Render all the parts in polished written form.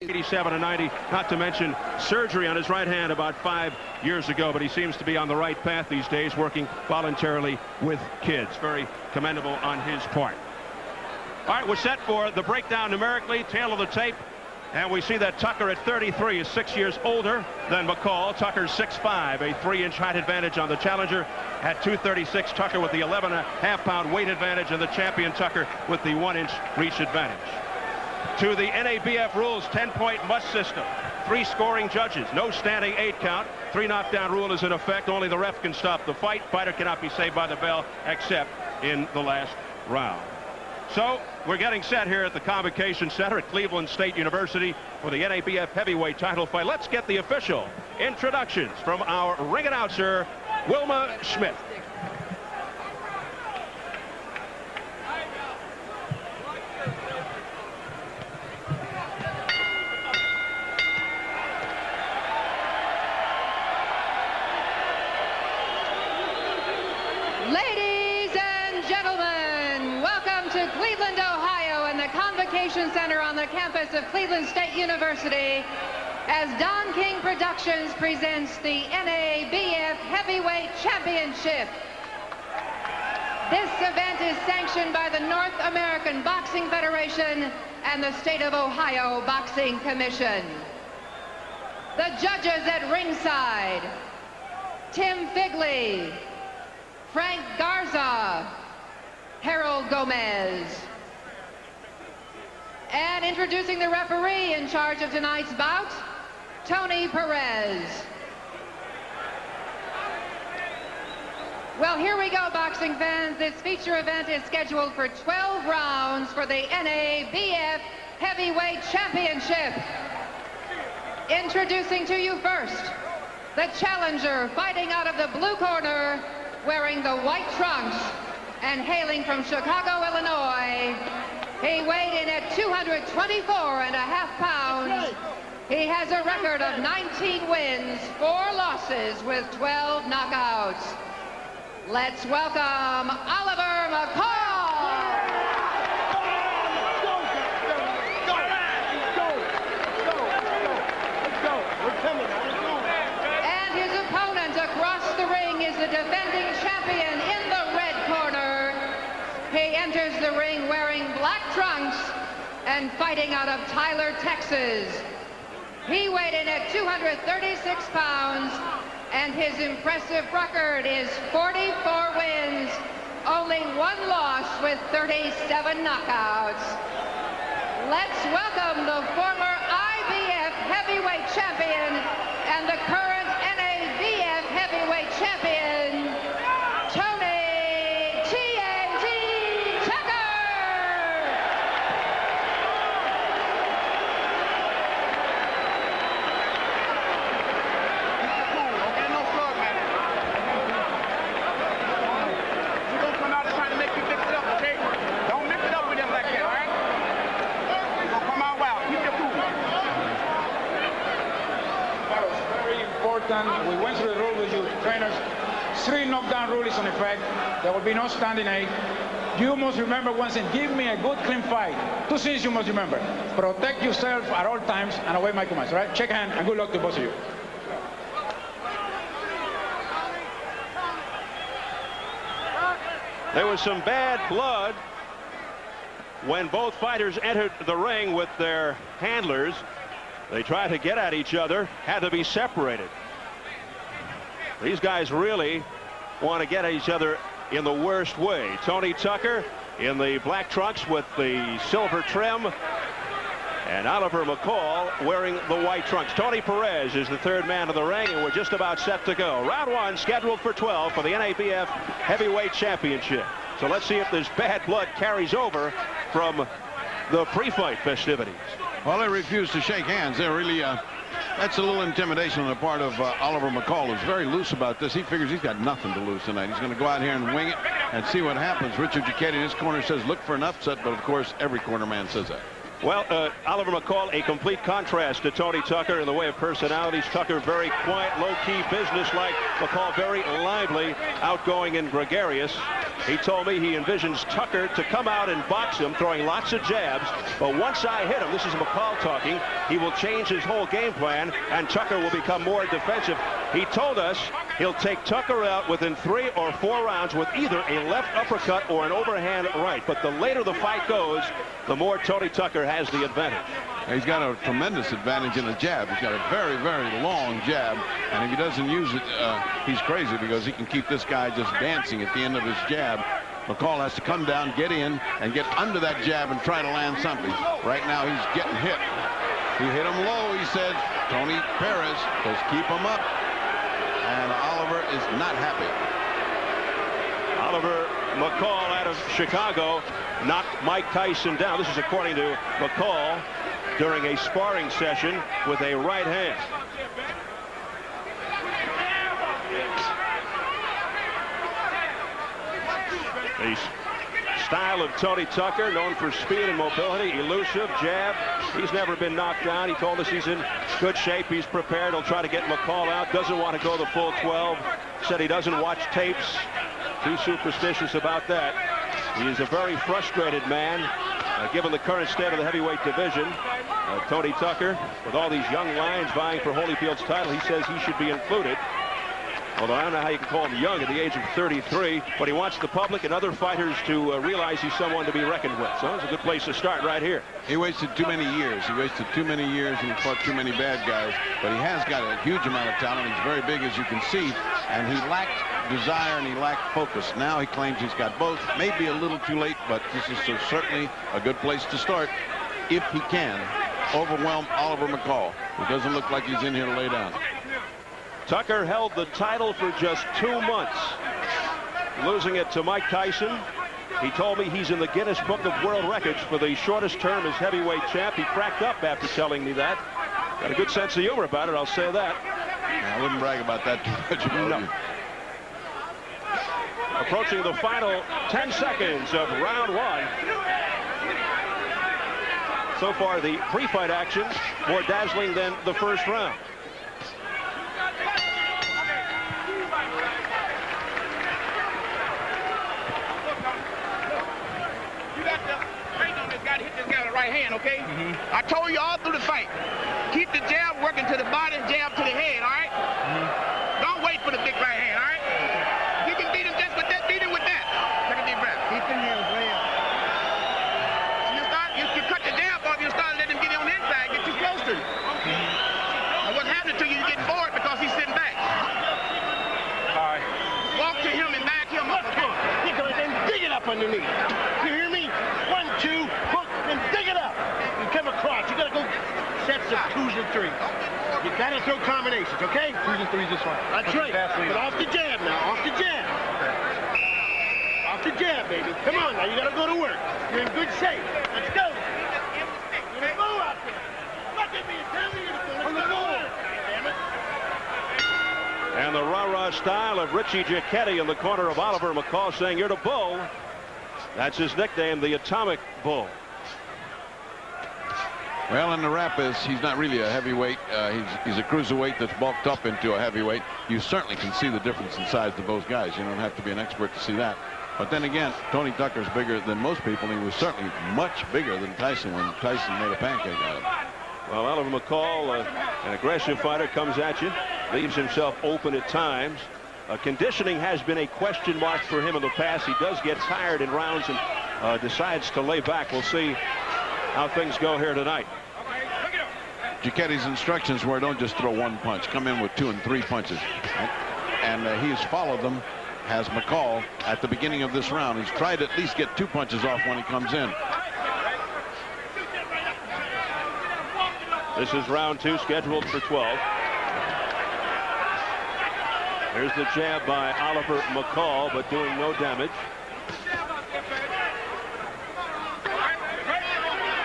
87 and 90, not to mention surgery on his right hand about 5 years ago, but he seems to be on the right path these days, working voluntarily with kids. Very commendable on his part. All right, we're set for the breakdown numerically, tail of the tape, and we see that Tucker at 33 is 6 years older than McCall. Tucker's 6'5", a 3-inch height advantage on the challenger. At 236, Tucker with the 11.5-pound weight advantage, and the champion Tucker with the 1-inch reach advantage. To the NABF rules, 10-point must system. 3 scoring judges, no standing 8 count. 3 knockdown rule is in effect. Only the ref can stop the fight. Fighter cannot be saved by the bell except in the last round. So we're getting set here at the Convocation Center at Cleveland State University for the NABF heavyweight title fight. Let's get the official introductions from our ring announcer, Wilma Schmidt. Ladies and gentlemen, welcome to Cleveland, Ohio, and the Convocation Center on the campus of Cleveland State University as Don King Productions presents the NABF Heavyweight Championship. This event is sanctioned by the North American Boxing Federation and the State of Ohio Boxing Commission. The judges at ringside: Tim Figley, Frank Garza, Harold Gomez. And introducing the referee in charge of tonight's bout, Tony Perez. Well, here we go, boxing fans. This feature event is scheduled for 12 rounds for the NABF Heavyweight Championship. Introducing to you first, the challenger fighting out of the blue corner, wearing the white trunks and hailing from Chicago, Illinois. He weighed in at 224.5 pounds. He has a record of 19 wins, 4 losses with 12 knockouts. Let's welcome Oliver McCall. And his opponent across the ring is the defending champion in the red corner. He enters the ring wearing black trunks and fighting out of Tyler, Texas. He weighed in at 236 pounds, and his impressive record is 44 wins, only 1 loss with 37 knockouts. Let's welcome the former IBF heavyweight champion and the current NABF heavyweight champion, Tony T.A.T. Tucker. Okay, no slug, man. We're gonna come out and try to make you mix it up, okay? Don't mix it up with them like that, all right? You're gonna come out wild. Keep your cool. That was very important. We went through the rule with you trainers. 3 knockdown rule is in effect. There will be no standing 8. You must remember one thing. Give me a good, clean fight. 2 things you must remember. Protect yourself at all times and await my commands, right? Shake hand and good luck to both of you. There was some bad blood when both fighters entered the ring with their handlers. They tried to get at each other, had to be separated. These guys really want to get at each other in the worst way. Tony Tucker in the black trunks with the silver trim, and Oliver McCall wearing the white trunks. Tony Perez is the 3rd man of the ring, and we're just about set to go. Round 1 scheduled for 12 for the NABF Heavyweight Championship. So let's see if this bad blood carries over from the pre-fight festivities. Well, they refuse to shake hands. They're really, that's a little intimidation on the part of Oliver McCall, who's very loose about this. He figures he's got nothing to lose tonight. He's going to go out here and wing it and see what happens. Richard Giacchetti in his corner says look for an upset, but of course every corner man says that. Well, Oliver McCall, a complete contrast to Tony Tucker in the way of personalities. Tucker very quiet, low-key, businesslike. McCall very lively, outgoing, and gregarious. He told me he envisions Tucker to come out and box him, throwing lots of jabs. But once I hit him, this is McCall talking, he will change his whole game plan, and Tucker will become more defensive. He told us he'll take Tucker out within 3 or 4 rounds with either a left uppercut or an overhand right. But the later the fight goes, the more Tony Tucker has the advantage. He's got a tremendous advantage in the jab. He's got a very, very long jab. And if he doesn't use it, he's crazy, because he can keep this guy just dancing at the end of his jab. McCall has to come down, get in, and get under that jab and try to land something. Right now, he's getting hit. He hit him low, he said. Tony Perez, just keep him up. And Oliver is not happy. Oliver McCall out of Chicago knocked Mike Tyson down. This is according to McCall during a sparring session with a right hand. The style of Tony Tucker, known for speed and mobility, elusive, jab. He's never been knocked down. He told us he's in good shape. He's prepared. He'll try to get McCall out. Doesn't want to go the full 12. Said he doesn't watch tapes. Too superstitious about that. He is a very frustrated man, given the current state of the heavyweight division. Tony Tucker, with all these young lions vying for Holyfield's title, he says he should be included. Although I don't know how you can call him young at the age of 33, but he wants the public and other fighters to realize he's someone to be reckoned with. So it's a good place to start right here. He wasted too many years. He wasted too many years and he fought too many bad guys. But he has got a huge amount of talent. He's very big, as you can see. And he lacked desire and he lacked focus. Now he claims he's got both. Maybe a little too late, but this is certainly a good place to start if he can overwhelm Oliver McCall, who doesn't look like he's in here to lay down. Tucker held the title for just 2 months, losing it to Mike Tyson. He told me he's in the Guinness Book of World Records for the shortest term as heavyweight champ. He cracked up after telling me that. Got a good sense of humor about it, I'll say that. Yeah, I wouldn't brag about that too much. No. Approaching the final 10 seconds of round 1. So far, the pre-fight action more dazzling than the first round. Right hand, okay? I told you all through the fight, keep the jab working to the body and jab to the head, all right? Don't wait for the big right hand, all right? You can beat him just with that, beat him with that. Take a deep breath. Keep the hands right here. You cut the jab off, you start letting him get on the inside, get too close to you. And what's happening to you, you're getting bored because he's sitting back. All right. Walk to him and back him up. He comes and dig it up underneath. You hear me? 1, 2, hook, and dig it up. You come across. You gotta go sets of 2s and 3s. You gotta throw combinations, okay? 2s and 3s this one. That's right. But off the jab now. Off the jab. Off the jab, baby. Come on now. You gotta go to work. You're in good shape. Let's go. You're gonna go out there. Look at me. Tell me you're gonna go. Damn it. And the rah-rah style of Richie Giacchetti in the corner of Oliver McCall, saying, "You're the bull." That's his nickname, the Atomic Bull. Well, and the rap is he's not really a heavyweight. He's a cruiserweight that's bulked up into a heavyweight. You certainly can see the difference in size of both guys. You don't have to be an expert to see that. But then again, Tony Tucker's bigger than most people. And he was certainly much bigger than Tyson when Tyson made a pancake out of him. Well, Oliver McCall, an aggressive fighter, comes at you, leaves himself open at times. Conditioning has been a question mark for him in the past. He does get tired in rounds and decides to lay back. We'll see how things go here tonight. Giacchetti's instructions were don't just throw 1 punch. Come in with 2 and 3 punches. And he has followed them, has McCall, at the beginning of this round. He's tried to at least get 2 punches off when he comes in. This is round 2, scheduled for 12. Here's the jab by Oliver McCall, but doing no damage.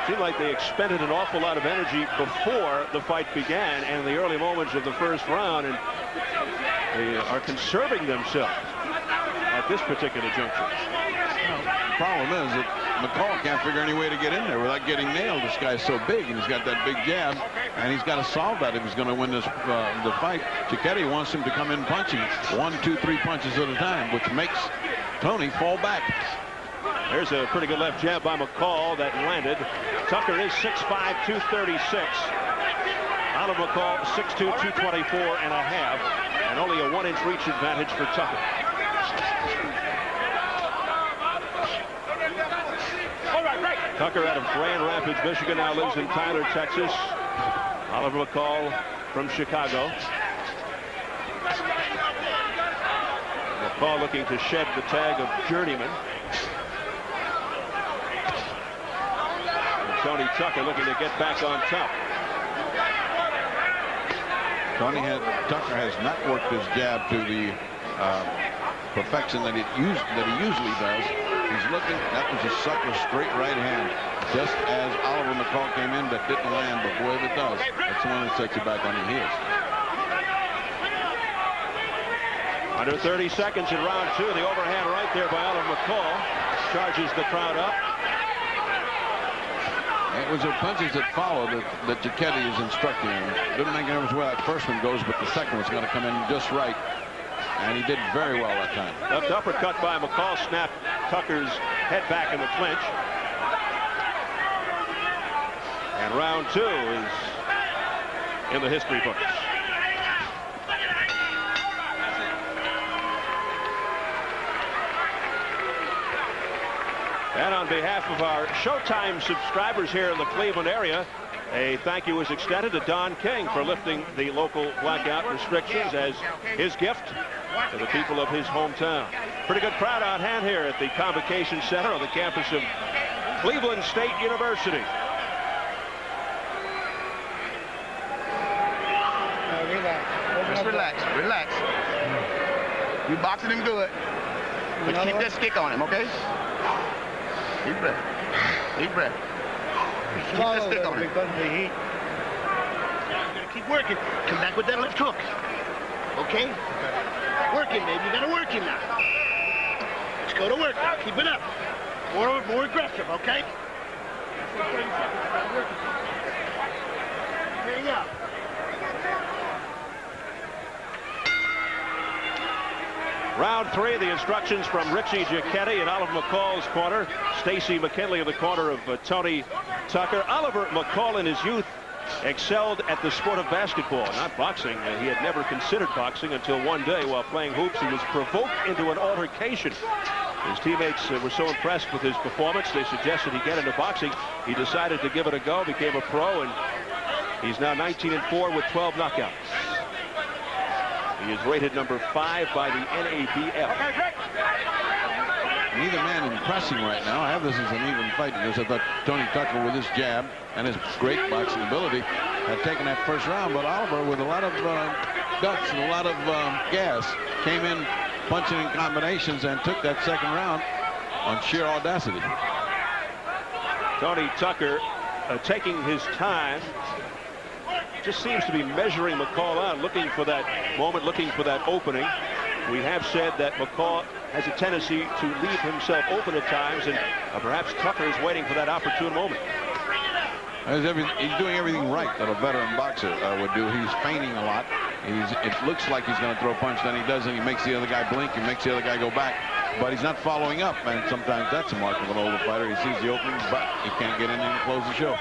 Seemed like they expended an awful lot of energy before the fight began and in the early moments of the first round, and they are conserving themselves at this particular juncture. The problem is that McCall can't figure any way to get in there without getting nailed. This guy's so big, and he's got that big jab, and he's got to solve that if he's going to win this the fight. Cicchetti wants him to come in punching 1, 2, 3 punches at a time, which makes Tony fall back. There's a pretty good left jab by McCall that landed. Tucker is 6'5", 236. Oliver McCall 6'2", 224 and a half, and only a 1-inch reach advantage for Tucker. Tucker out of Grand Rapids, Michigan, now lives in Tyler, Texas. Oliver McCall from Chicago. McCall looking to shed the tag of journeyman. And Tony Tucker looking to get back on top. Tucker has not worked his jab to the perfection that he usually does. He's looking. That was a sucker straight right hand, just as Oliver McCall came in, but didn't land. But boy, if it does, that's the one that sets you back on your heels. Under 30 seconds in round 2, the overhand right there by Oliver McCall charges the crowd up. It was the punches that follow that Cicchetti is instructing him. Didn't make any difference where that first one goes, but the second one's going to come in just right. And he did very well that time. Left uppercut by McCall snapped Tucker's head back in the clinch. And round 2 is in the history books. And on behalf of our Showtime subscribers here in the Cleveland area, a thank you is extended to Don King for lifting the local blackout restrictions as his gift to the people of his hometown. Pretty good crowd on hand here at the Convocation Center on the campus of Cleveland State University. Just relax, relax. You boxing him good, but keep that stick on him, okay? Deep breath. Deep breath. Keep that stick on him. Because of the heat. You gotta keep working. Come back with that left hook. Okay? Working, baby. You gotta work him now. Let's go to work now. Keep it up. More aggressive, okay? There you go. Round 3, the instructions from Richie Cicchetti in Oliver McCall's corner. Stacy McKinley in the corner of Tony Tucker. Oliver McCall in his youth excelled at the sport of basketball, not boxing. He had never considered boxing until one day while playing hoops he was provoked into an altercation. His teammates were so impressed with his performance they suggested he get into boxing. He decided to give it a go, became a pro, and he's now 19-4 with 12 knockouts. He is rated number 5 by the NABF. Neither man impressing right now. I have this as an even fight because I thought Tony Tucker with his jab and his great boxing ability had taken that first round, but Oliver with a lot of guts and a lot of gas came in punching in combinations and took that second round on sheer audacity. Tony Tucker taking his time, just seems to be measuring McCall out, looking for that moment, looking for that opening. We have said that McCall has a tendency to leave himself open at times, and perhaps Tucker is waiting for that opportune moment. He's doing everything right that a veteran boxer would do. He's feigning a lot. It looks like he's going to throw a punch, then he doesn't. He makes the other guy blink. He makes the other guy go back. But he's not following up, and sometimes that's a mark of an older fighter. He sees the opening, but he can't get in there and close the show.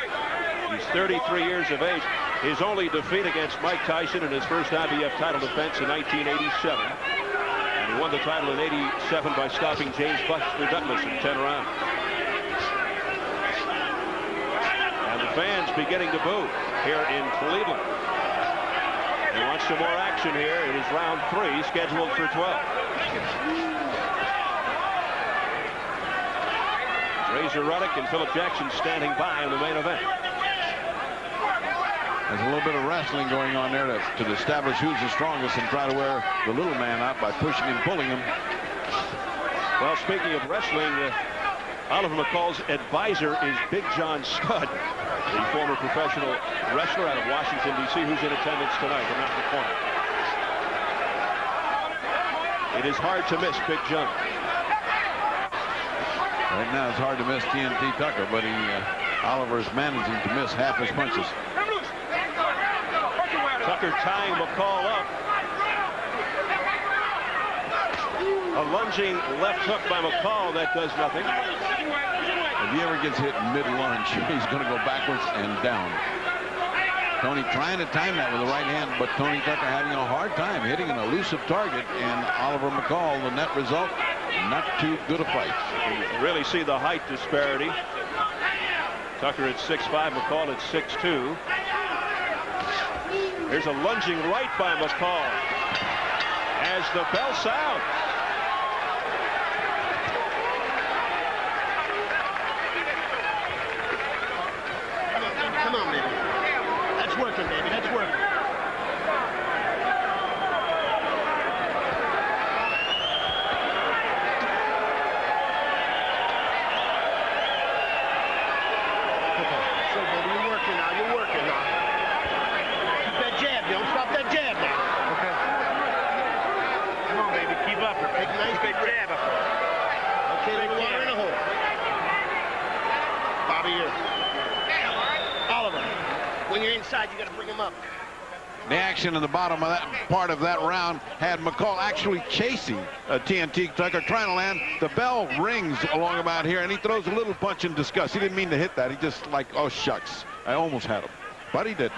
He's 33 years of age. His only defeat against Mike Tyson in his first IBF title defense in 1987. And he won the title in 87 by stopping James Buster Douglas in 10 rounds. And the fans beginning to boo here in Cleveland. He wants some more action here. It is round 3, scheduled for 12. Razor Ruddock and Philip Jackson standing by in the main event. There's a little bit of wrestling going on there to establish who's the strongest and try to wear the little man out by pushing and pulling him. Well, speaking of wrestling, Oliver McCall's advisor is Big John Studd, the former professional wrestler out of Washington, D.C., who's in attendance tonight around the corner. It is hard to miss Big John. Right now it's hard to miss TNT Tucker, but Oliver's managing to miss half his punches. Tucker tying McCall up. A lunging left hook by McCall that does nothing. If he ever gets hit mid-lunge, he's going to go backwards and down. Tony trying to time that with the right hand, but Tony Tucker having a hard time hitting an elusive target, and Oliver McCall, the net result, not too good a fight. You can really see the height disparity. Tucker at 6'5", McCall at 6'2". Here's a lunging right by McCall as the bell sounds. Come on, baby. That's working, baby. That's working. Okay. So, baby, you're working now. You're working now. Keep that jab. Don't stop that jab now. Okay. Come on, baby. Keep up. Take a nice big jab up there. Okay, the water in the hole. Bobby here. Oliver, when you're inside, you got to bring him up. The action in the bottom of that part of that round had McCall actually chasing TNT Tucker, trying to land. The bell rings along about here, and he throws a little punch in disgust. He didn't mean to hit that. He just like, oh, shucks. I almost had him. But he didn't.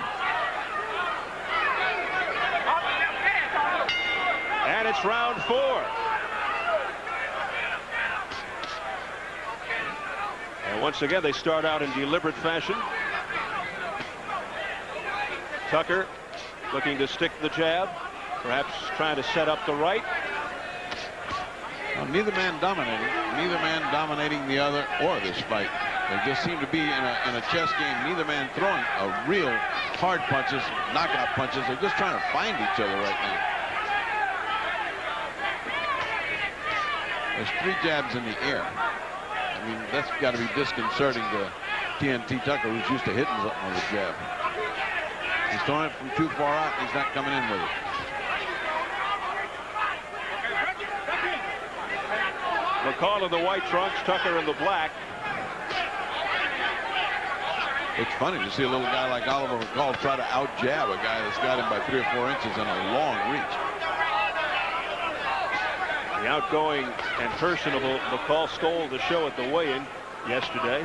And it's round 4. And once again, they start out in deliberate fashion. Tucker looking to stick the jab, perhaps trying to set up the right. Well, neither man dominating the other or this fight. They just seem to be in a chess game. Neither man throwing a real hard punches, knockout punches. They're just trying to find each other right now. There's 3 jabs in the air. I mean, that's got to be disconcerting to TNT Tucker, who's used to hitting something with a jab. He's throwing it from too far out, and he's not coming in with it. McCall in the white trunks, Tucker in the black. It's funny to see a little guy like Oliver McCall try to out-jab a guy that's got him by 3 or 4 inches and a long reach. The outgoing and personable McCall stole the show at the weigh-in yesterday.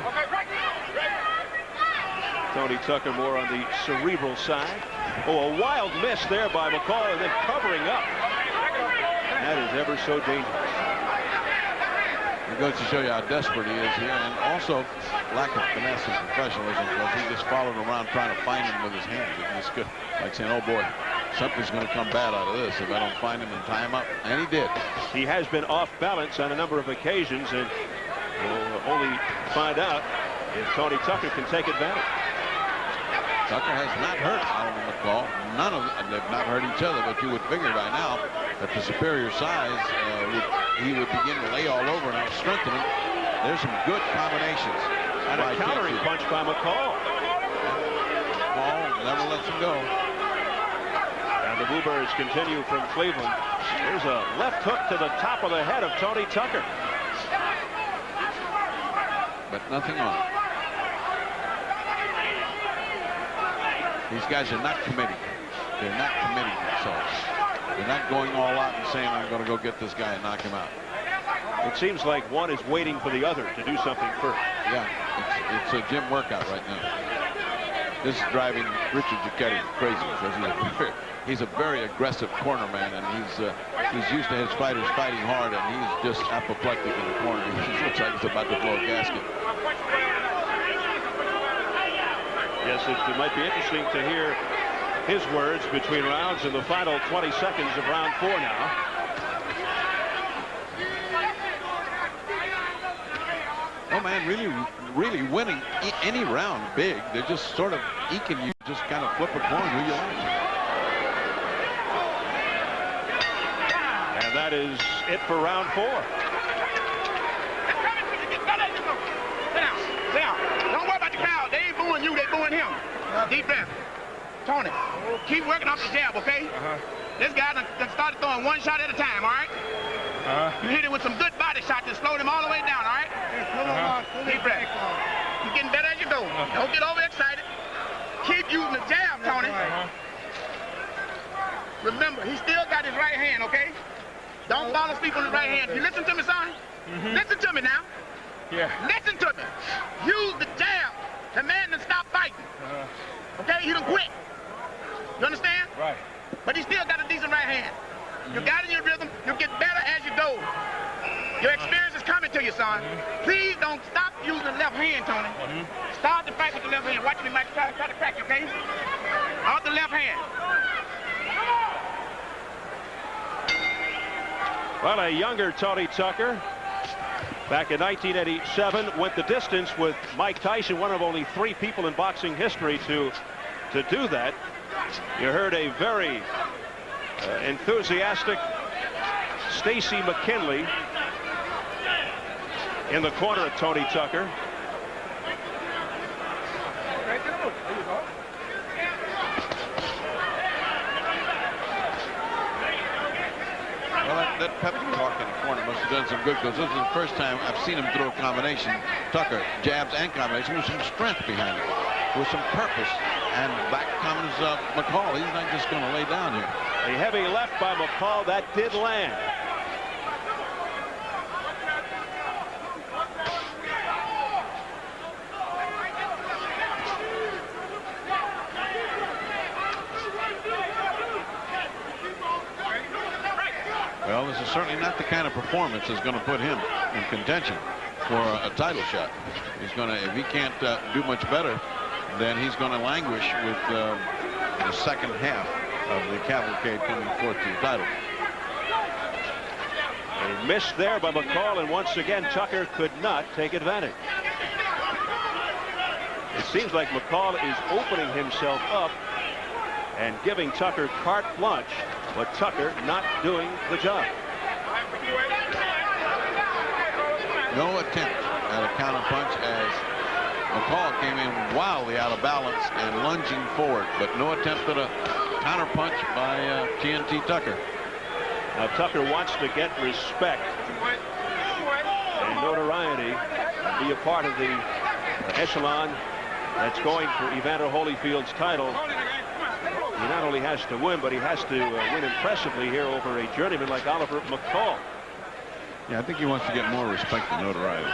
Tony Tucker more on the cerebral side. Oh, a wild miss there by McCall, and then covering up. That is ever so dangerous. It goes to show you how desperate he is here, and also lack of finesse and professionalism, because he just followed around trying to find him with his hands. It's good, like saying, oh boy, something's going to come bad out of this if I don't find him and tie him up. And he did. He has been off balance on a number of occasions, and we'll only find out if Tony Tucker can take advantage. Tucker has not hurt Oliver McCall. None of them, they've not hurt each other, but you would figure by now that the superior size, he would begin to lay all over and out-strengthen him. There's some good combinations. And a countering punch by McCall. McCall never lets him go. And the Bluebirds continue from Cleveland. There's a left hook to the top of the head of Tony Tucker. But nothing on. These guys are not committing. They're not committing themselves. They're not going all out and saying, I'm going to go get this guy and knock him out. It seems like one is waiting for the other to do something first. Yeah, it's a gym workout right now. This is driving Richard Giacchetti crazy, because he's a very aggressive corner man, and he's used to his fighters fighting hard, and he's just apoplectic in the corner. He looks like he's about to blow a gasket. Yes, it might be interesting to hear his words between rounds in the final 20 seconds of round 4 now. Oh man, really winning any round big. They're just sort of eking you, just kind of flip a coin who you like. And that is it for round 4. Sit down. Don't worry about the crowd. They ain't booing you, they booing him. Deep breath. Tony, keep working off the jab, okay? This guy done started throwing one shot at a time, all right? You hit him with some good body shots and slow him all the way down, all right? Deep breath. You're getting better as you go. Don't get overexcited. Keep using the jab, Tony. Remember, he still got his right hand, okay? Don't fall asleep on his right hand. You listen to me, son? Listen to me now. Yeah. Listen to me. Use the jab. The man done stop fighting. Okay? He done quit. You understand? Right. But he still got a decent right hand. You got in your rhythm. You'll get better as you go. Your experience is coming to you, son. Please don't stop using the left hand, Tony. Start the fight with the left hand. Watch me, Mike. Try to crack you, okay? Off the left hand. Well, a younger Tony Tucker, back in 1987, went the distance with Mike Tyson, one of only 3 people in boxing history to do that. You heard a very enthusiastic Stacy McKinley in the corner of Tony Tucker. Well, that pep talk in the corner must have done some good, because this is the first time I've seen him throw a combination, Tucker, jabs and combination, with some strength behind it, with some purpose. And back comes McCall. He's not just going to lay down here. A heavy left by McCall. That did land. Well, this is certainly not the kind of performance that's going to put him in contention for a title shot. He's going to, if he can't do much better, then he's going to languish with the second half of the cavalcade coming forth to the title. A miss there by McCall, and once again Tucker could not take advantage. It seems like McCall is opening himself up and giving Tucker carte blanche, but Tucker not doing the job. No attempt at a counter punch as McCall came in wildly out of balance and lunging forward, but no attempt at a counter punch by TNT Tucker. Now Tucker wants to get respect and notoriety, be a part of the echelon that's going for Evander Holyfield's title. He not only has to win, but he has to win impressively here over a journeyman like Oliver McCall. Yeah, I think he wants to get more respect and notoriety.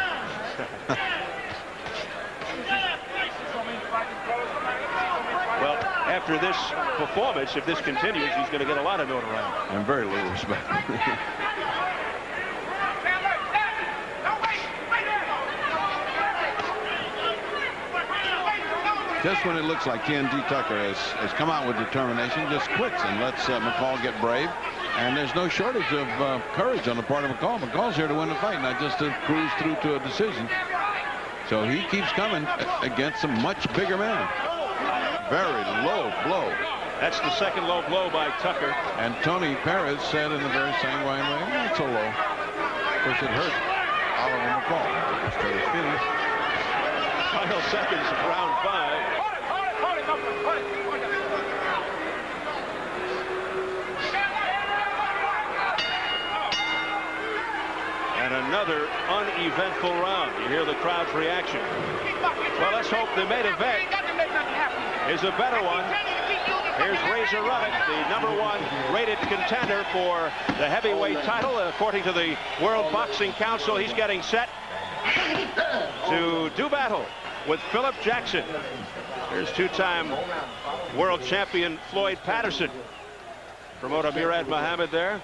Well, after this performance, if this continues, he's going to get a lot of notoriety. And very little respect. Just when it looks like TNT Tucker has come out with determination, just quits and lets McCall get brave. And there's no shortage of courage on the part of McCall. McCall's here to win the fight, not just to cruise through to a decision. So he keeps coming against a much bigger man. Very low blow. That's the second low blow by Tucker. And Tony Perez said in the very same way, not so low. Of course, it hurt Oliver McCall. It's to his feelings. Final seconds of round 5. And another uneventful round. You hear the crowd's reaction. Well, let's hope the main event is a better one. Here's Razor Ruddock, the #1 rated contender for the heavyweight title. According to the World Boxing Council, he's getting set to do battle with Philip Jackson. Here's 2-time world champion Floyd Patterson. Promoter Murad Muhammad there.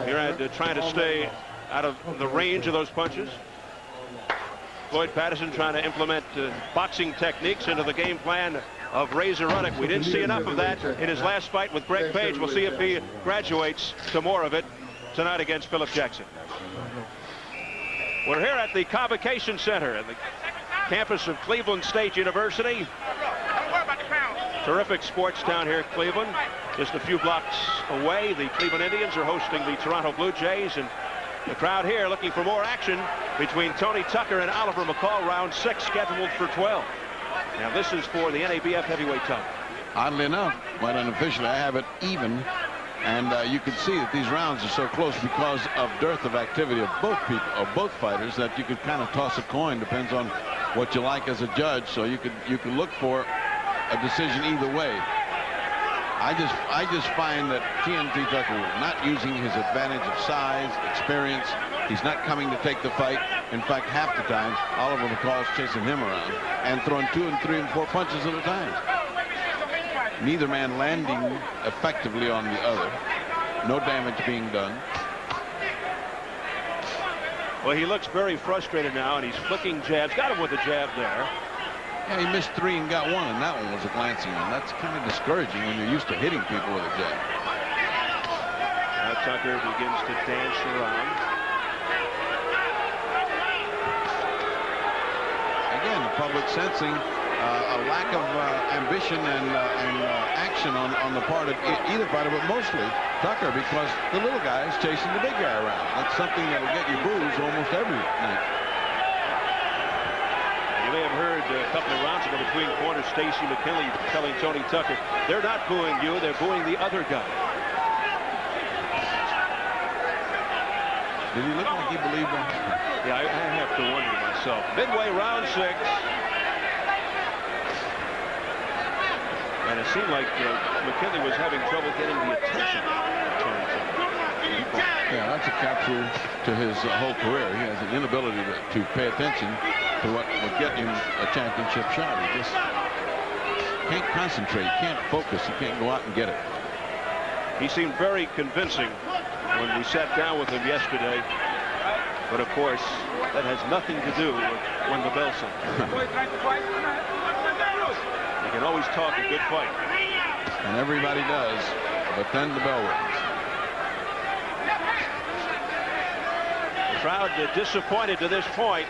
Murad trying to stay out of the range of those punches. Floyd Patterson trying to implement boxing techniques into the game plan of Razor Ruddock. We didn't see enough of that in his last fight with Greg Page. We'll see if he graduates to more of it tonight against Philip Jackson. We're here at the Convocation Center at the campus of Cleveland State University. Terrific sports town here at Cleveland. Just a few blocks away, the Cleveland Indians are hosting the Toronto Blue Jays, and the crowd here looking for more action between Tony Tucker and Oliver McCall. Round 6 scheduled for 12. Now this is for the NABF heavyweight title. Oddly enough, quite unofficially, I have it even And you can see that these rounds are so close because of dearth of activity of both fighters, that you could kind of toss a coin. Depends on what you like as a judge. So you could look for a decision either way. I just find that TNT Tucker not using his advantage of size, experience. He's not coming to take the fight. In fact, half the time, Oliver McCall's chasing him around and throwing 2 and 3 and 4 punches at a time. Neither man landing effectively on the other. No damage being done. Well, he looks very frustrated now, and he's flicking jabs. Got him with a jab there. Yeah, he missed 3 and got 1, and that one was a glancing one. That's kind of discouraging when you're used to hitting people with a jab. Now Tucker begins to dance around. Again, the public sensing a lack of ambition and action on the part of either fighter, but mostly Tucker, because the little guy is chasing the big guy around. That's something that will get you booze almost every night. You may have heard a couple of rounds ago between corner Stacy McKinley telling Tony Tucker, they're not booing you, they're booing the other guy. Did he look like he believed him? Yeah, I have to wonder myself. Midway, round 6. And it seemed like McKinley was having trouble getting the attention of Tony Tucker. Yeah, that's a capture to his whole career. He has an inability to pay attention to what would get him a championship shot. He just can't concentrate, can't focus, he can't go out and get it. He seemed very convincing when we sat down with him yesterday, but of course that has nothing to do with when the bell sounds. You can always talk a good fight, and everybody does, but then the bell rings. The crowd disappointed to this point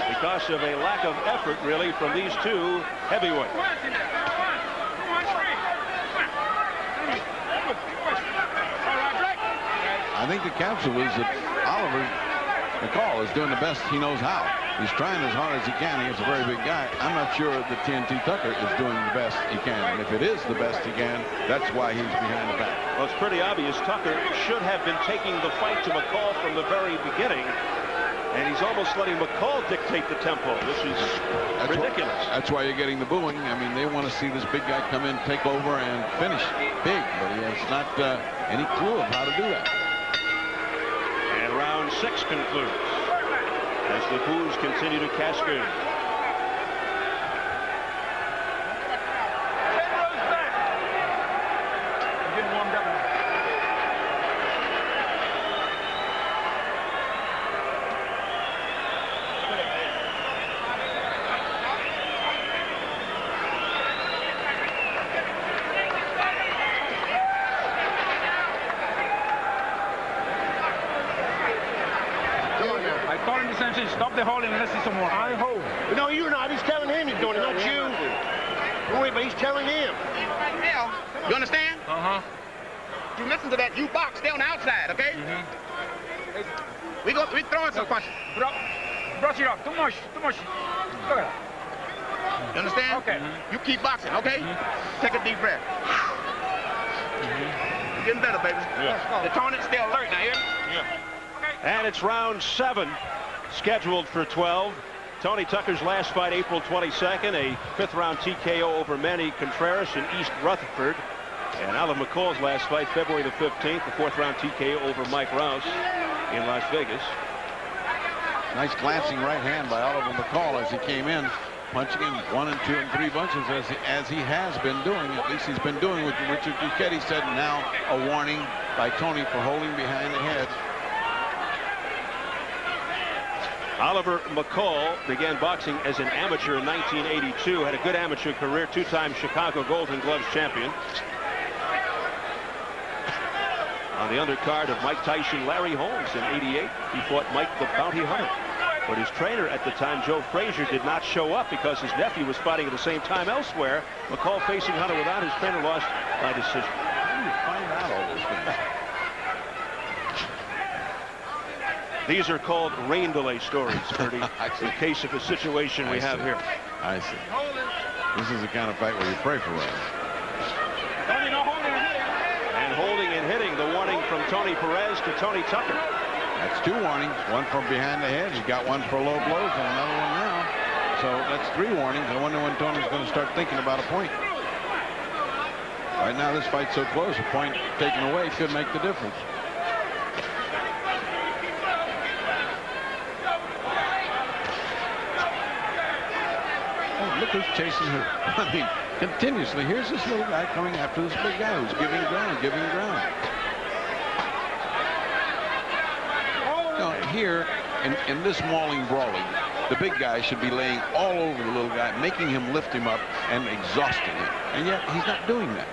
because of a lack of effort, really, from these two heavyweights. I think the capsule is that Oliver McCall is doing the best he knows how. He's trying as hard as he can against a very big guy. I'm not sure that TNT Tucker is doing the best he can. And if it is the best he can, that's why he's behind the back. Well, it's pretty obvious Tucker should have been taking the fight to McCall from the very beginning. And he's almost letting McCall dictate the tempo, which is ridiculous. That's why you're getting the booing. I mean, they want to see this big guy come in, take over, and finish big. But he has not any clue of how to do that. And round 6 concludes as the boos continue to cascade. Stop the holding and let's see some more. I hold. No, you're not. He's telling him he's doing it, not you. Don't worry, but he's telling him. Hell, you understand? Uh-huh. You listen to that. You box. Stay on the outside, okay? We throwing some punches. Brush it off. Too much. Look at that. You understand? Okay. You keep boxing, okay? Take a deep breath. You're getting better, baby. Yeah. The opponent's still alert now, here. And it's round 7, scheduled for 12. Tony Tucker's last fight, April 22nd, a 5th-round TKO over Manny Contreras in East Rutherford. And Oliver McCall's last fight, February the 15th, the 4th-round TKO over Mike Rouse in Las Vegas. Nice glancing right hand by Oliver McCall as he came in, punching him 1 and 2 and 3 bunches as he has been doing. At least he's been doing what Richard Duquette said. Now a warning by Tony for holding behind the head. Oliver McCall began boxing as an amateur in 1982, had a good amateur career, 2-time Chicago Golden Gloves champion. On the undercard of Mike Tyson, Larry Holmes in '88, he fought Mike the Bounty Hunter. But his trainer at the time, Joe Frazier, did not show up because his nephew was fighting at the same time elsewhere. McCall facing Hunter without his trainer, lost by decision. How do you find out all those things? These are called rain delay stories, Bertie, in case of a situation we have here. I see. This is the kind of fight where you pray for rain. And holding in from Tony Perez to Tony Tucker. That's 2 warnings. One from behind the head. He's got one for low blows and another one now. So that's 3 warnings. I wonder when Tony's going to start thinking about a point. Right now, this fight's so close, a point taken away could make the difference. Oh, look who's chasing her. I mean, continuously. Here's this little guy coming after this big guy who's giving ground, giving ground. Now, here, in this mauling, brawling, the big guy should be laying all over the little guy, making him lift him up and exhausting him. And yet, he's not doing that.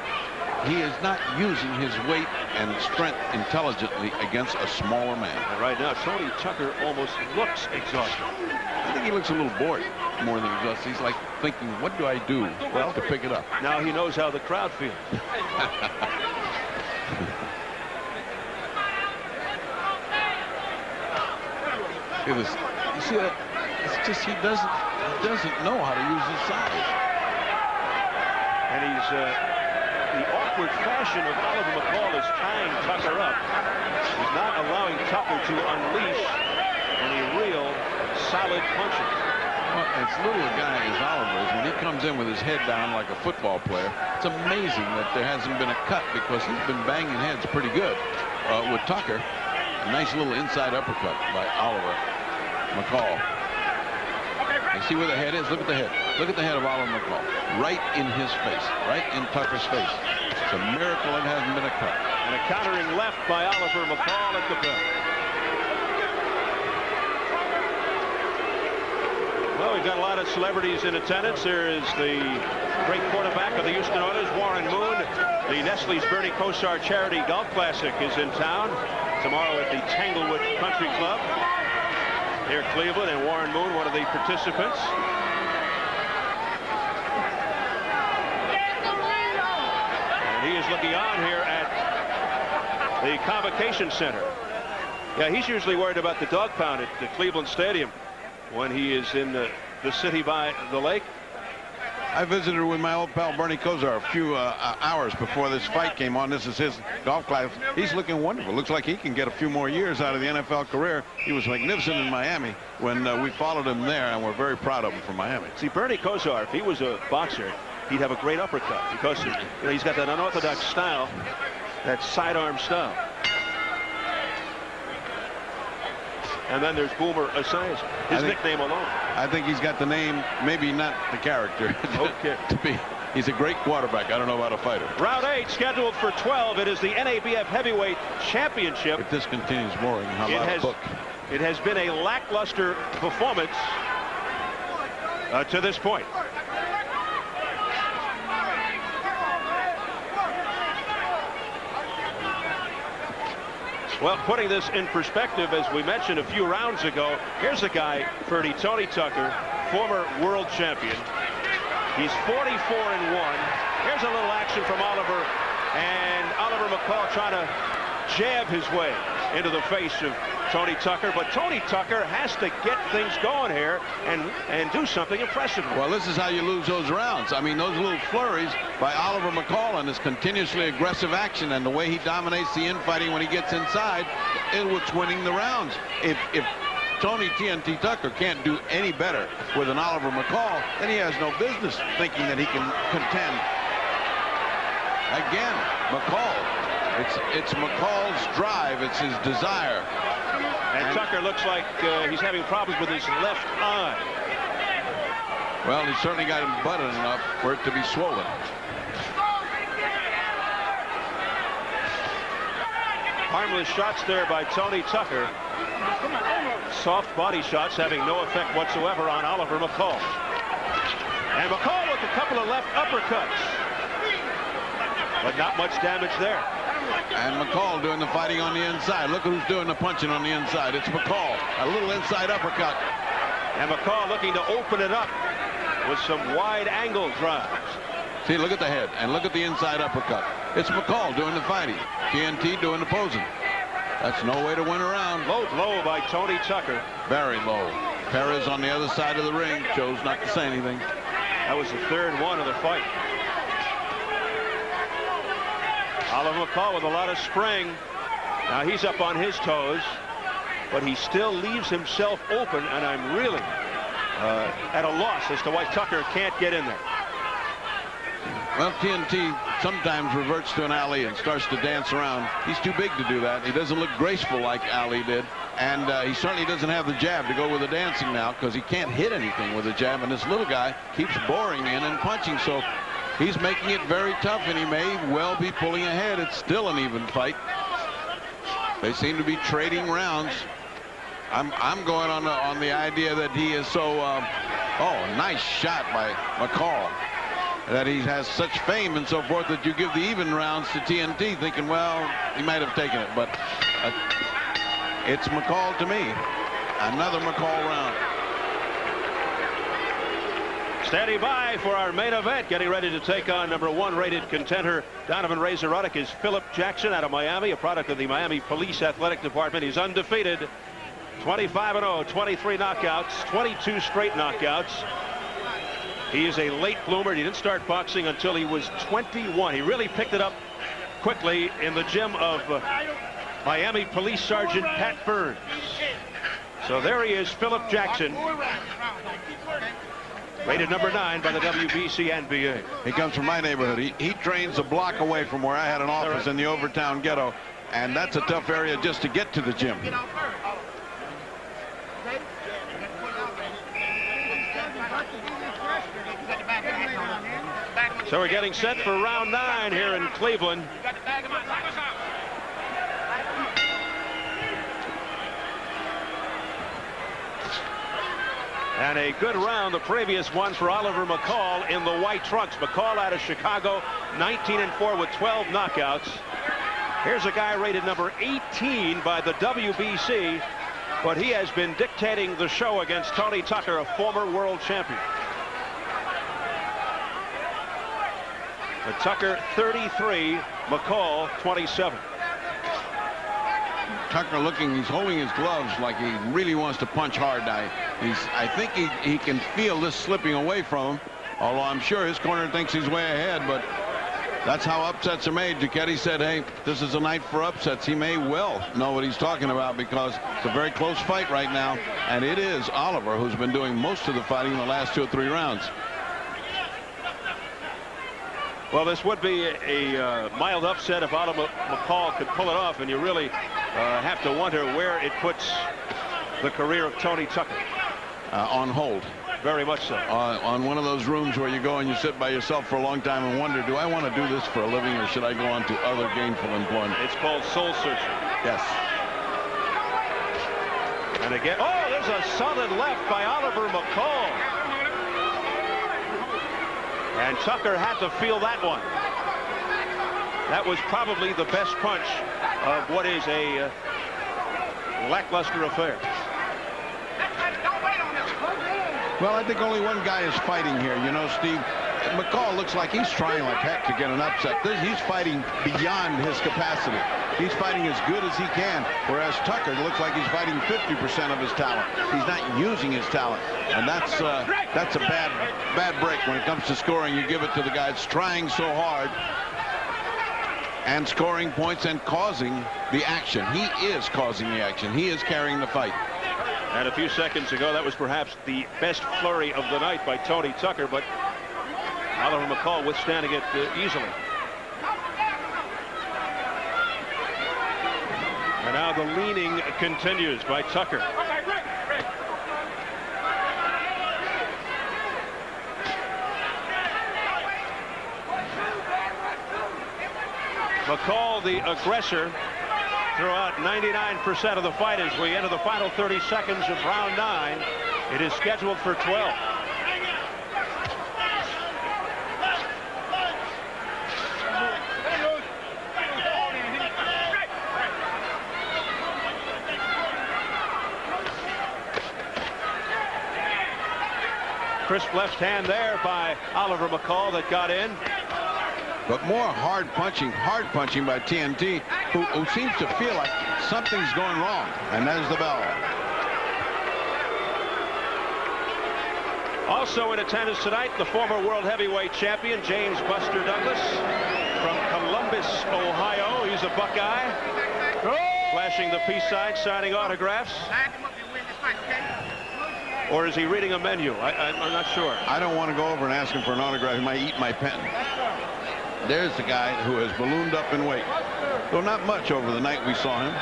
He is not using his weight and strength intelligently against a smaller man. And right now, Tony Tucker almost looks exhausted. I think he looks a little bored more than exhausted. He's like thinking, what do I do to pick it up? Now he knows how the crowd feels. You see that? It's just he doesn't know how to use his size. And he's the awkward fashion of Oliver McCall is tying Tucker up. He's not allowing Tucker to unleash any real solid punches. Well, as little a guy as Oliver is, when he comes in with his head down like a football player, it's amazing that there hasn't been a cut because he's been banging heads pretty good with Tucker. A nice little inside uppercut by Oliver McCall. You see where the head is? Look at the head. Look at the head of Oliver McCall. Right in his face. Right in Tucker's face. It's a miracle it hasn't been a cut. And a countering left by Oliver McCall at the bell. Well, we've got a lot of celebrities in attendance. There is the great quarterback of the Houston Oilers, Warren Moon. The Nestle's Bernie Kosar Charity Golf Classic is in town tomorrow at the Tanglewood Country Club near Cleveland, and Warren Moon, one of the participants. And he is looking on here at the Convocation Center. Yeah, he's usually worried about the dog pound at the Cleveland Stadium when he is in the city by the lake. I visited with my old pal Bernie Kosar a few hours before this fight came on. This is his golf class. He's looking wonderful. Looks like he can get a few more years out of the NFL career. He was magnificent in Miami when we followed him there, and we're very proud of him from Miami. See, Bernie Kosar, if he was a boxer, he'd have a great uppercut because he's got that unorthodox style, that sidearm style. And then there's Boomer Esiason, his nickname alone. I think he's got the name, maybe not the character. Okay. He's a great quarterback. I don't know about a fighter. Round 8 scheduled for 12. It is the NABF Heavyweight Championship. If this continues boring, how about a book? It has been a lackluster performance to this point. Well, putting this in perspective, as we mentioned a few rounds ago, here's a guy, Ferdy, Tony Tucker, former world champion. He's 44-1. Here's a little action from Oliver, and Oliver McCall trying to jab his way into the face of Tony Tucker, but Tony Tucker has to get things going here and do something impressive. Well, this is how you lose those rounds. I mean, those little flurries by Oliver McCall and his continuously aggressive action and the way he dominates the infighting when he gets inside is what's winning the rounds. If Tony TNT Tucker can't do any better with an Oliver McCall, then he has no business thinking that he can contend. Again, McCall. It's McCall's drive. It's his desire. And Tucker looks like he's having problems with his left eye. Well, he certainly got him butted enough for it to be swollen. Harmless shots there by Tony Tucker. Soft body shots having no effect whatsoever on Oliver McCall. And McCall with a couple of left uppercuts. But not much damage there. And McCall doing the fighting on the inside. Look who's doing the punching on the inside. It's McCall. A little inside uppercut. And McCall looking to open it up with some wide angle drives. See, look at the head and look at the inside uppercut. It's McCall doing the fighting. TNT doing the posing. That's no way to win a round. Low by Tony Tucker. Very low. Perez on the other side of the ring chose not to say anything. That was the third one of the fight. Oliver McCall with a lot of spring. Now he's up on his toes, but he still leaves himself open, and I'm really at a loss as to why Tucker can't get in there. Well, TNT sometimes reverts to an alley and starts to dance around. He's too big to do that. He doesn't look graceful like Ali did. And he certainly doesn't have the jab to go with the dancing now, because he can't hit anything with the jab. And this little guy keeps boring in and punching. So he's making it very tough, and he may well be pulling ahead. It's still an even fight. They seem to be trading rounds. I'm going on the idea that he is so, nice shot by McCall, that he has such fame and so forth that you give the even rounds to TNT thinking, well, he might have taken it. But it's McCall to me. Another McCall round. Standing by for our main event, getting ready to take on #1 rated contender Donovan Razorodic is Philip Jackson out of Miami, a product of the Miami Police Athletic Department. He's undefeated, 25-0, 23 knockouts, 22 straight knockouts. He is a late bloomer. He didn't start boxing until he was 21. He really picked it up quickly in the gym of Miami Police Sergeant Pat Burns. So there he is, Philip Jackson, rated #9 by the WBC NBA. He comes from my neighborhood. He trains a block away from where I had an office in the Overtown ghetto, and that's a tough area just to get to the gym. So we're getting set for round 9 here in Cleveland. And a good round, the previous one, for Oliver McCall in the white trunks. McCall out of Chicago, 19-4 with 12 knockouts. Here's a guy rated #18 by the WBC, but he has been dictating the show against Tony Tucker, a former world champion. But Tucker 33, McCall 27. Tucker he's holding his gloves like he really wants to punch hard. I think he can feel this slipping away from him, although I'm sure his corner thinks he's way ahead, but that's how upsets are made. Giacchetti said, hey, this is a night for upsets. He may well know what he's talking about, because it's a very close fight right now, and it is Oliver who's been doing most of the fighting in the last 2 or 3 rounds. Well, this would be a mild upset if Oliver McCall could pull it off, and you really have to wonder where it puts the career of Tony Tucker. On hold. Very much so. On one of those rooms where you go and you sit by yourself for a long time and wonder, do I want to do this for a living, or should I go on to other gainful employment? It's called soul searching. Yes. And again, oh, there's a solid left by Oliver McCall. And Tucker had to feel that one. That was probably the best punch of what is a lackluster affair. Well, I think only one guy is fighting here. You know, Steve, McCall looks like he's trying like heck to get an upset. He's fighting beyond his capacity. He's fighting as good as he can, whereas Tucker looks like he's fighting 50% of his talent. He's not using his talent, and that's a bad break when it comes to scoring. You give it to the guy that's trying so hard and scoring points and causing the action. He is causing the action. He is carrying the fight. And a few seconds ago, that was perhaps the best flurry of the night by Tony Tucker, but Oliver McCall withstanding it easily. And now the leaning continues by Tucker. McCall, the aggressor, throughout 99% of the fight as we enter the final 30 seconds of round 9. It is scheduled for 12. Crisp left hand there by Oliver McCall that got in. But more hard punching by TNT, who seems to feel like something's going wrong. And there's the bell. Also in attendance tonight, the former world heavyweight champion, James Buster Douglas, from Columbus, Ohio. He's a Buckeye. Oh! flashing the peace sign, signing autographs. Line him up and win this fight, okay? Or is he reading a menu? I'm not sure. I don't want to go over and ask him for an autograph. He might eat my pen. There's the guy who has ballooned up in weight. Though not much over the night we saw him.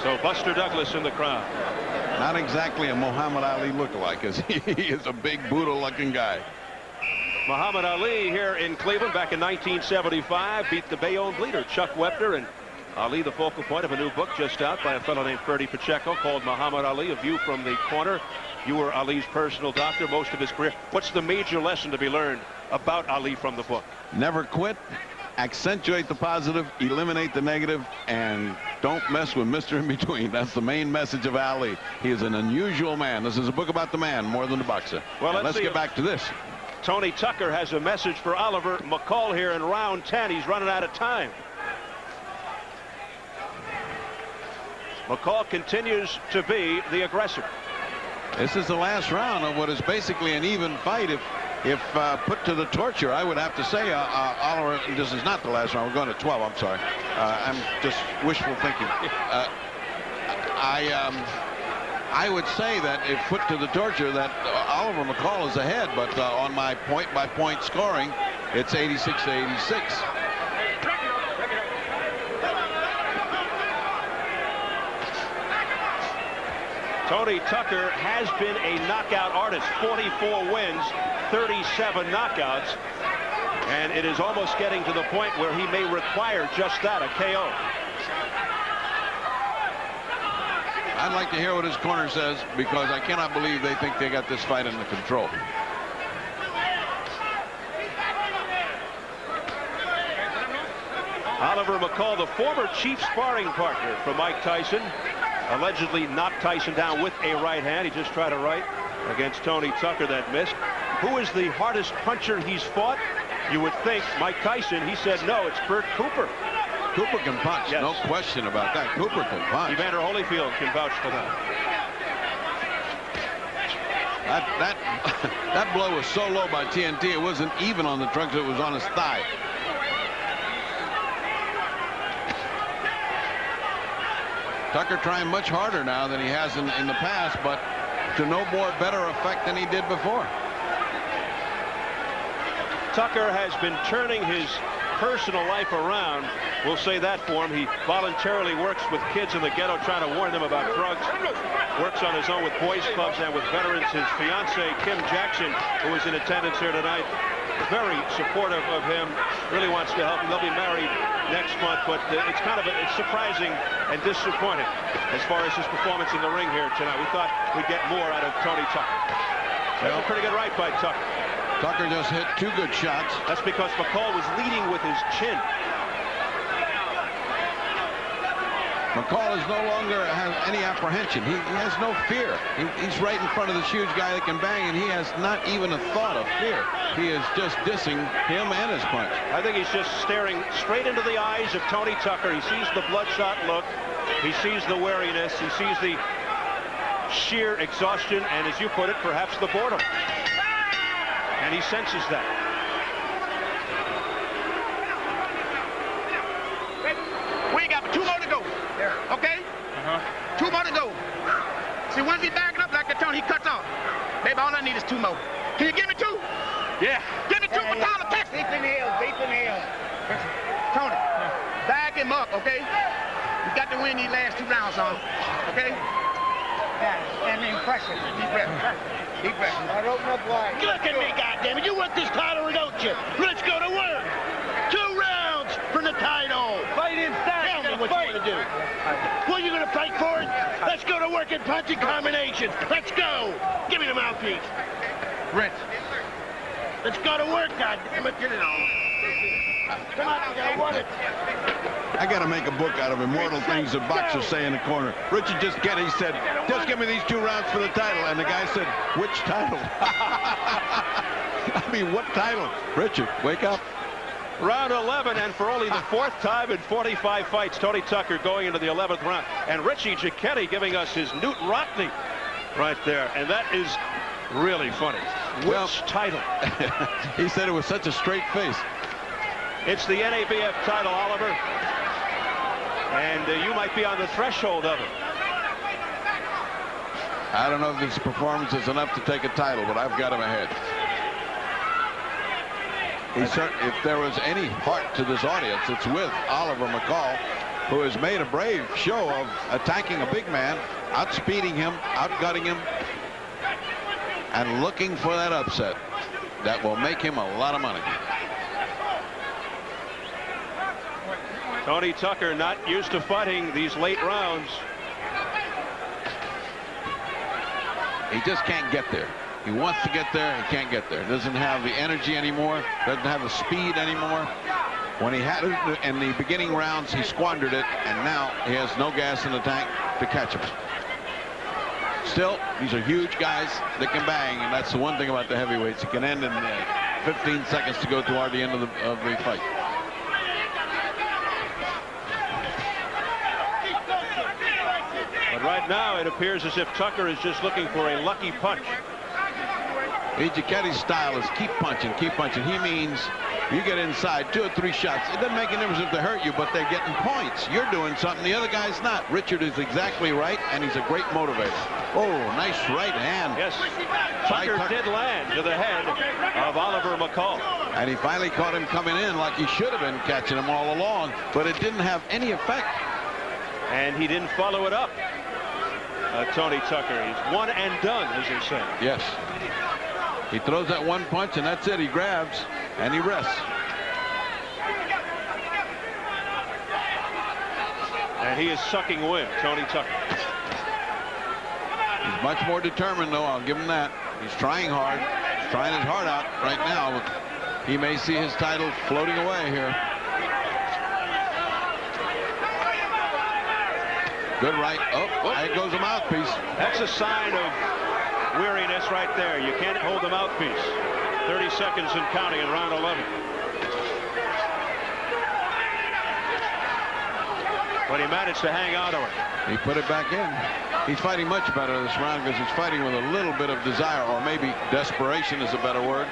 So Buster Douglas in the crowd. Not exactly a Muhammad Ali lookalike, as he is a big Buddha-looking guy. Muhammad Ali here in Cleveland back in 1975 beat the Bayonne bleeder Chuck Wepner, and Ali the focal point of a new book just out by a fellow named Ferdy Pacheco called Muhammad Ali, A View from the Corner. You were Ali's personal doctor most of his career. What's the major lesson to be learned about Ali from the book? Never quit, accentuate the positive, eliminate the negative, and don't mess with Mr. In Between. That's the main message of Ali. He is an unusual man. This is a book about the man more than the boxer. Well, let's get back to this. Tony Tucker has a message for Oliver McCall here in round 10. He's running out of time. McCall continues to be the aggressor. This is the last round of what is basically an even fight. If put to the torture, I would have to say Oliver, this is not the last round. We're going to 12. I'm sorry. I'm just wishful thinking. I would say that if put to the torture that Oliver McCall is ahead, but on my point-by-point scoring, it's 86 to 86. Tony Tucker has been a knockout artist. 44 wins, 37 knockouts, and it is almost getting to the point where he may require just that, a KO. I'd like to hear what his corner says, because I cannot believe they think they got this fight under control. Oliver McCall, the former chief sparring partner for Mike Tyson, allegedly knocked Tyson down with a right hand. He just tried a right against Tony Tucker that missed. Who is the hardest puncher he's fought? You would think Mike Tyson. He said no, it's Bert Cooper. Cooper can punch, yes. No question about that. Cooper can punch. Evander Holyfield can vouch for that. That blow was so low by TNT, it wasn't even on the trunks, it was on his thigh. Tucker trying much harder now than he has in the past, but to no more better effect than he did before. Tucker has been turning his personal life around. We'll say that for him. He voluntarily works with kids in the ghetto, trying to warn them about drugs. Works on his own with boys clubs and with veterans. His fiancée, Kim Jackson, who is in attendance here tonight, very supportive of him, really wants to help him. They'll be married next month, but it's kind of it's surprising and disappointing as far as his performance in the ring here tonight. We thought we'd get more out of Tony Tucker. That's a pretty good right by Tucker. Tucker just hit 2 good shots. That's because McCall was leading with his chin. McCall is no longer has any apprehension. He has no fear. He's right in front of this huge guy that can bang, and he has not even a thought of fear. He is just dissing him and his punch. I think he's just staring straight into the eyes of Tony Tucker. He sees the bloodshot look. He sees the wariness. He sees the sheer exhaustion, and as you put it, perhaps the boredom. And he senses that. We got 2 more to go. Okay? 2 more to go. See, once he backing up like a Tony, he cuts off. Baby, all I need is 2 more. Can you give me 2? Yeah. Give me 2 for Tyler, Texas. Deep inhale. Tony, bag him up, okay? You got to win these last 2 rounds on, okay? Yeah, and impressive. Deep breath. Deep breath. I'll open up wide. Look at me, goddammit. You want this title or don't you? Let's go to work. 2 rounds for the title. Fight inside. Tell me what you want to do. Well, you going to fight for it? Let's go to work in punching combinations. Let's go. Give me the mouthpiece. Rich. Let's go to work, goddammit. Get it on. Come on, you gotta want it. I got to make a book out of immortal things that boxers say in the corner. Richard he said, just give me these 2 rounds for the title. And the guy said, which title? I mean, what title? Richard, wake up. Round 11, and for only the 4th time in 45 fights, Tony Tucker going into the 11th round. And Richie Giacchetti giving us his Newt Rockney right there. And that is Really funny. Well, Which title? He said it was such a straight face. It's the NABF title, Oliver. And you might be on the threshold of it. I don't know if this performance is enough to take a title, but I've got him ahead. If there was any heart to this audience, it's with Oliver McCall, who has made a brave show of attacking a big man, outspeeding him, outgutting him, and looking for that upset that will make him a lot of money. Tony Tucker not used to fighting these late rounds. He just can't get there. He wants to get there, he can't get there. Doesn't have the energy anymore, doesn't have the speed anymore. When he had it in the beginning rounds, he squandered it, and now he has no gas in the tank to catch him. Still, these are huge guys that can bang, and that's the one thing about the heavyweights. It can end in 15 seconds to go toward the end of the fight. But right now, it appears as if Tucker is just looking for a lucky punch. Giacchetti's style is keep punching, keep punching. He means you get inside 2 or 3 shots. It doesn't make a difference if they hurt you, but they're getting points. You're doing something the other guy's not. Richard is exactly right, and he's a great motivator. Oh, nice right hand. Yes, Tucker did land to the head of Oliver McCall. And he finally caught him coming in like he should have been catching him all along, but it didn't have any effect. And he didn't follow it up. Tony Tucker, he's one and done, as they say. Yes. He throws that one punch, and that's it. He grabs, and he rests. And he is sucking wind, Tony Tucker. He's much more determined, though. I'll give him that. He's trying hard. He's trying his heart out right now. He may see his title floating away here. Good right. Oh, there goes a mouthpiece. That's a sign of weariness right there. You can't hold the mouthpiece. 30 seconds and counting in round 11. But he managed to hang on to it. He put it back in. He's fighting much better this round because he's fighting with a little bit of desire, or maybe desperation is a better word.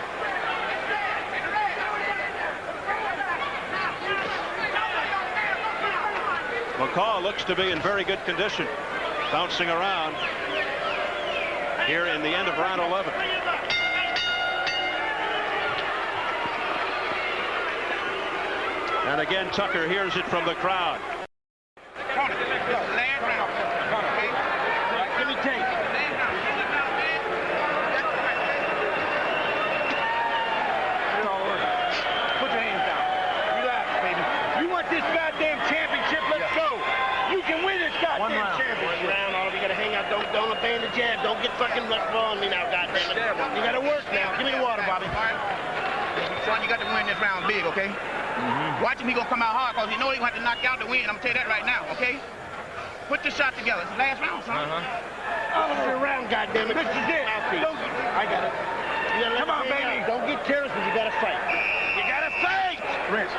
McCall looks to be in very good condition, bouncing around here in the end of round 11. And again, Tucker hears it from the crowd. Tony, last round. Okay? Give me tape. Put your hands down. Relax, baby. You want this goddamn championship? Let's go. You can win this goddamn championship. One round, all of you gotta hang out. Don't abandon the jab. Don't get fucking rushed on me now, goddamn it. You gotta work now. Give me the water, Bobby. Son, you got to win this round big, okay? Watch him, he gonna come out hard, because he know he gonna have to knock you out to win. I'm gonna tell you that right now, okay? Put your shot together. It's the last round, son. All of the round, goddammit. This is it. I got it. Come on, baby. Don't get careless, but you gotta fight. You gotta fight! Rinse.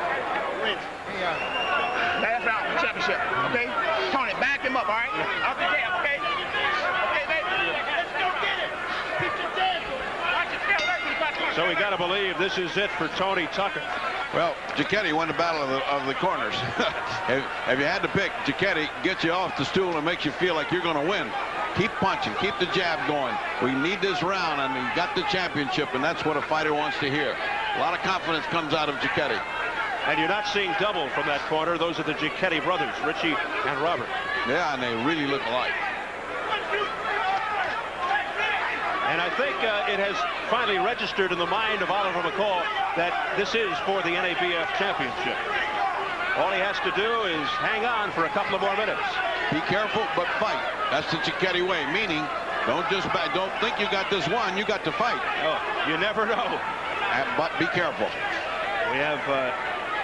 Last round, championship, okay? Tony, back him up, all right? Off the jab, okay? Okay, baby. Let's go get it. Keep your jab. Watch it, so we gotta believe this is it for Tony Tucker. Well, Giacchetti won the battle of the corners. If you had to pick, Giacchetti gets you off the stool and makes you feel like you're going to win. Keep punching, keep the jab going. We need this round, and he got the championship, and that's what a fighter wants to hear. A lot of confidence comes out of Giacchetti. And you're not seeing double from that corner. Those are the Giacchetti brothers, Richie and Robert. Yeah, and they really look alike. And I think it has finally registered in the mind of Oliver McCall that this is for the NABF championship. All he has to do is hang on for a couple of more minutes. Be careful, but fight. That's the Giacchetti way, meaning don't think you got this one. You got to fight. Oh, you never know. But be careful. We have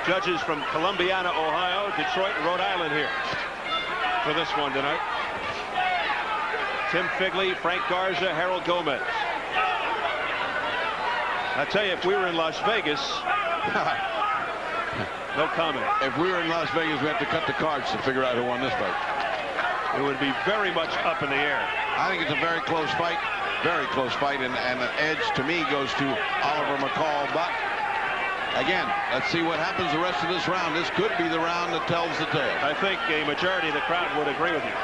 judges from Columbiana, Ohio, Detroit, and Rhode Island here for this one tonight. Tim Figley, Frank Garza, Harold Gomez. I tell you, if we were in Las Vegas, no comment. If we were in Las Vegas, we have to cut the cards to figure out who won this fight. It would be very much up in the air. I think it's a very close fight. very close fight, and the edge to me goes to Oliver McCall. But again, let's see what happens the rest of this round. This could be the round that tells the tale. I think a majority of the crowd would agree with you.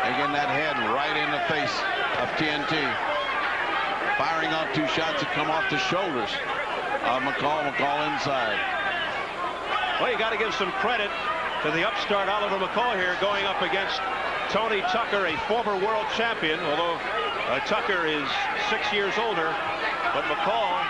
Again, that head right in the face of TNT. Firing off 2 shots that come off the shoulders of McCall. McCall inside. Well, you got to give some credit to the upstart Oliver McCall here, going up against Tony Tucker, a former world champion, although Tucker is 6 years older. But McCall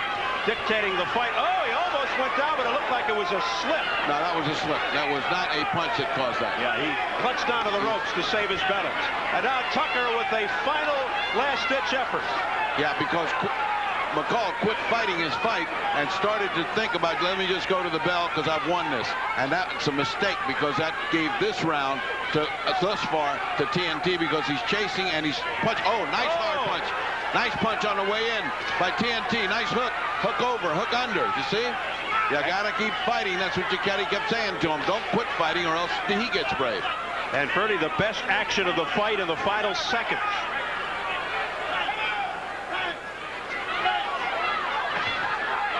dictating the fight. Oh, he almost went down, but it looked like it was a slip. No, that was a slip. That was not a punch that caused that. Yeah, he clutched onto the ropes to save his balance. And now Tucker with a final last-ditch effort. Yeah, because McCall quit fighting his fight and started to think about, let me just go to the bell because I've won this. And that's a mistake, because that gave this round to thus far to TNT, because he's chasing and he's punch. Oh, nice hard punch. Nice punch on the way in by TNT. Nice hook. Hook over. Hook under. You see? You got to keep fighting. That's what Giacchetti kept saying to him. Don't quit fighting or else he gets brave. And Ferdy, the best action of the fight in the final seconds.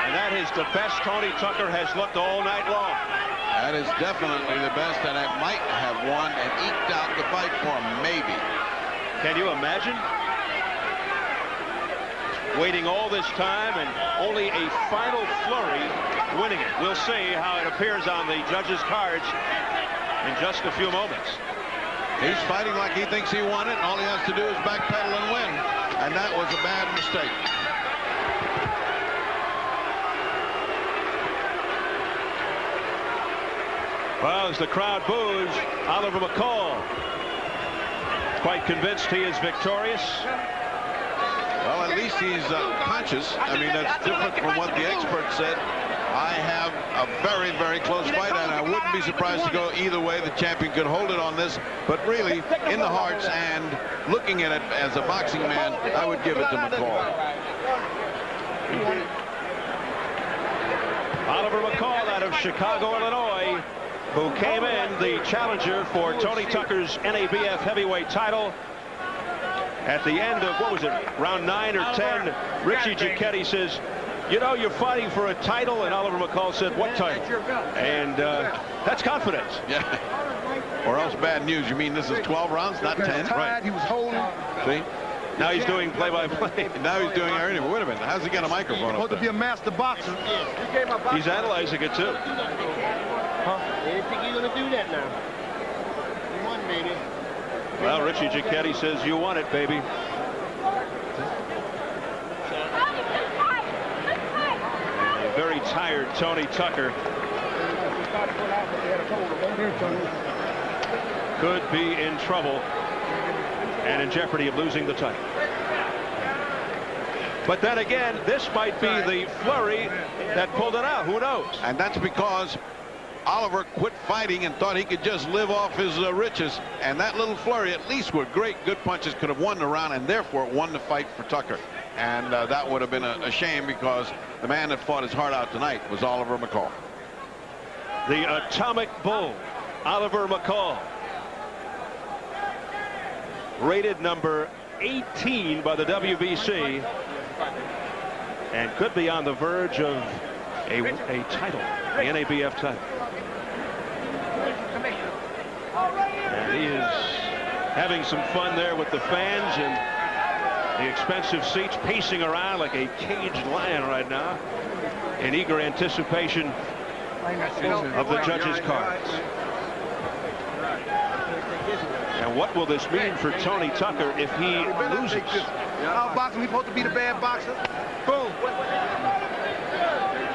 And that is the best Tony Tucker has looked all night long. That is definitely the best, and it might have won and eked out the fight for him, maybe. Can you imagine? Waiting all this time and only a final flurry winning it. We'll see how it appears on the judges' cards in just a few moments. He's fighting like he thinks he won it, and all he has to do is backpedal and win. And that was a bad mistake. Well, as the crowd boos, Oliver McCall quite convinced he is victorious. Well, at least he's conscious. I mean, that's different from what the experts said. I have a very, very close fight, and I wouldn't be surprised to go either way. The champion could hold it on this, but really, in the hearts and looking at it as a boxing man, I would give it to McCall. Oliver McCall out of Chicago, Illinois, who came in the challenger for Tony Tucker's NABF heavyweight title. At the end of, what was it, round 9 or 10, Richie Giacchetti says, you know, you're fighting for a title, and Oliver McCall said, what title? And that's confidence. Yeah. Or else bad news. You mean this is 12 rounds, not 10? Right. He was holding. See? Now he's doing play-by-play. Now he's doing everything. Wait a minute. How's he got a microphone up Supposed to be a master boxer. He's analyzing it, too. Huh? I didn't think you're going to do that now. You won, baby. Well, Richie Giacchetti says, you won it, baby. A very tired Tony Tucker could be in trouble and in jeopardy of losing the title. But then again, this might be the flurry that pulled it out. Who knows? And that's because Oliver quit fighting and thought he could just live off his riches, and that little flurry, at least with great good punches, could have won the round and therefore won the fight for Tucker. And that would have been a shame, because the man that fought his heart out tonight was Oliver McCall. The Atomic Bull, Oliver McCall, rated number 18 by the WBC, and could be on the verge of a title, the NABF title. And he is having some fun there with the fans and the expensive seats, pacing around like a caged lion right now in eager anticipation of the judges' cards. And what will this mean for Tony Tucker if he loses? Our boxing, we supposed to be the bad boxer. Boom.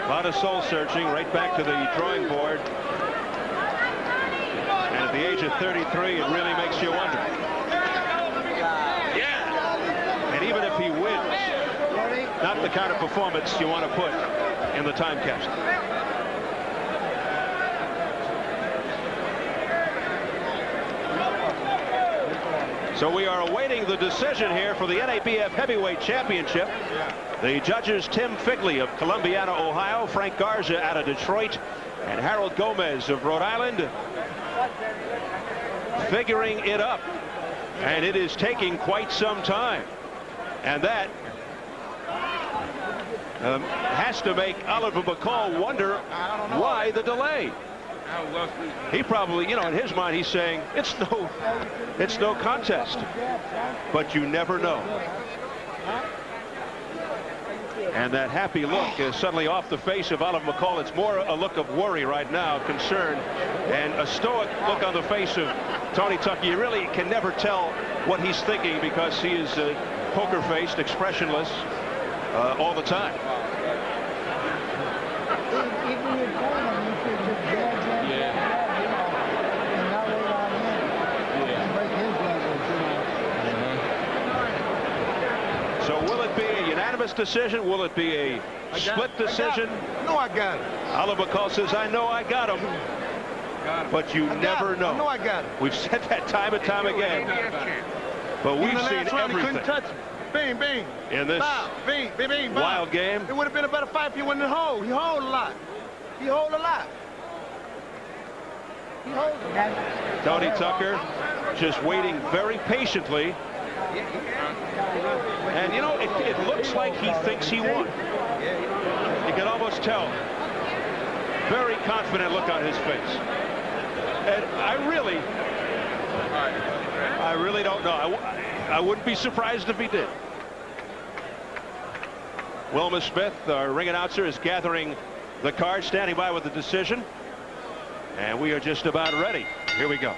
A lot of soul searching, right back to the drawing board. And at the age of 33, it really makes you wonder. And even if he wins, not the kind of performance you want to put in the time capsule. So we are awaiting the decision here for the NABF Heavyweight Championship. The judges, Tim Figley of Columbiana, Ohio, Frank Garza out of Detroit, and Harold Gomez of Rhode Island, figuring it up And it is taking quite some time. And that has to make Oliver McCall wonder why the delay. He probably, you know, in his mind, he's saying it's no contest. But you never know. And that happy look is suddenly off the face of Oliver McCall. It's more a look of worry right now, concern, and a stoic look on the face of Tony Tucker. You really can never tell what he's thinking because he is poker-faced, expressionless all the time. So will it be a unanimous decision? Will it be a split decision? No, I got it. Oliver McCall says, I know I got him. But you never know. I know I got it. We've said that time and time again. But we've seen everything. Couldn't touch him. Bing, bing. In this bing, bing, bing, wild game. It would have been a better fight if he went in the hole. He holed a lot. He holed a lot. He holed a lot. Tony Tucker just waiting very patiently. And, you know, it looks like he thinks he won. You can almost tell. Very confident look on his face. And I really don't know. I wouldn't be surprised if he did. Wilma Smith, our ring announcer, is gathering the cards, standing by with the decision. And we are just about ready. Here we go.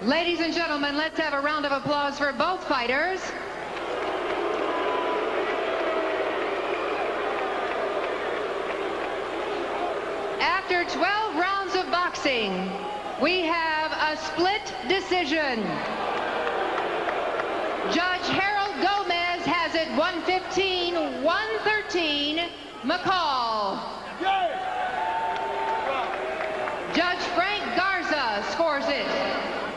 Ladies and gentlemen, let's have a round of applause for both fighters. After 12 rounds of boxing, we have a split decision. Judge Harold Gomez has it 115-113, McCall. Judge Frank Garza scores it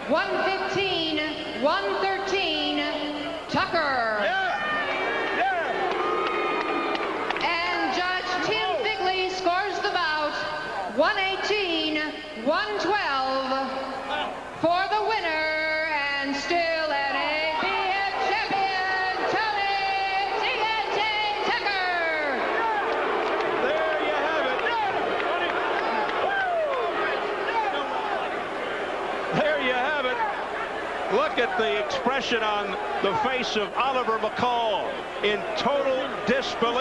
115-113, Tucker. And Judge Tim Figley scores the bout 118-112 for the winner and still NABF champion, Tony TNT Tucker. There you have it. There you have it. Look at the expression on the face of Oliver McCall in total disbelief.